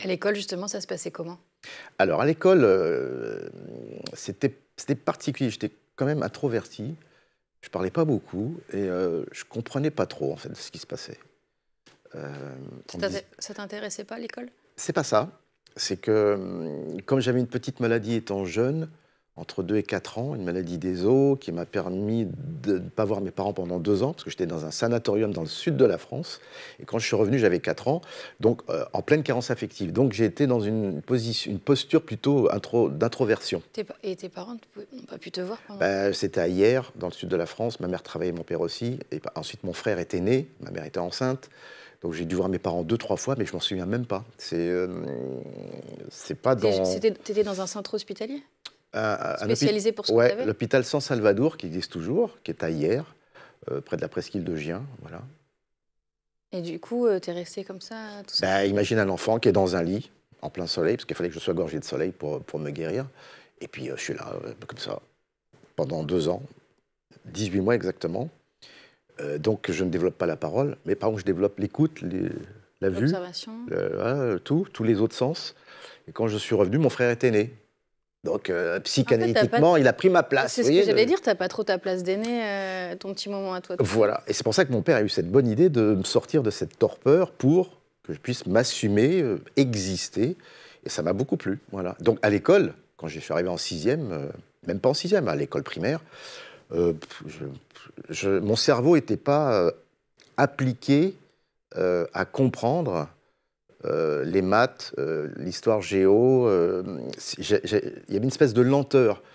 Et à l'école, justement, ça se passait comment? Alors à l'école, c'était particulier. J'étais quand même introverti. Je parlais pas beaucoup et je comprenais pas trop, en fait, ce qui se passait. Hem, on me dis Ça t'intéressait pas, l'école? c'est pas ça, c'est que, comme j'avais une petite maladie étant jeune, entre 2 et 4 ans, une maladie des os qui m'a permis de ne pas voir mes parents pendant 2 ans, parce que j'étais dans un sanatorium dans le sud de la France et quand je suis revenu, j'avais 4 ans, donc en pleine carence affective. Donc j'ai été dans une posture plutôt d'introversion. Tes parents n'ont pas pu te voir pendant. Bah, c'était à Hyères, dans le sud de la France. Ma mère travaillait, mon père aussi et bah, ensuite mon frère était né, ma mère était enceinte. Donc j'ai dû voir mes parents 2, 3 fois, mais je m'en souviens même pas. C'est pas dans T'étais dans un centre hospitalier? un hôpi Spécialisé pour ce que tu ouais, avais? l'hôpital San Salvador qui existe toujours, qui est à Hyères, près de la presqu'île de Gien, voilà. Et du coup, tu es resté comme ça, tout seul? Bah, imagine un enfant qui est dans un lit, en plein soleil, parce qu'il fallait que je sois gorgé de soleil pour me guérir et puis, je suis là, comme ça, pendant 2 ans, 18 mois exactement. Donc je ne développe pas la parole, mais par contre je développe l'écoute, la vue, L'observation? voilà, tous les autres sens. Et quand je suis revenu, mon frère était né. Donc En fait, tu pas psychanalytiquement, il a pris ma place, c'est vous ce que voyez? j'allais dire, tu pas trop ta place d'aîné, ton petit moment à toi tout seul. Voilà, et c'est pour ça que mon père a eu cette bonne idée de me sortir de cette torpeur pour que je puisse m'assumer, exister, et ça m'a beaucoup plu, voilà. Donc à l'école, quand je suis arrivé en 6e, même pas en 6e, à l'école primaire, heu, mon cerveau n'était pas, appliqué, à comprendre, les maths, l'histoire géo, il y avait une espèce de lenteur.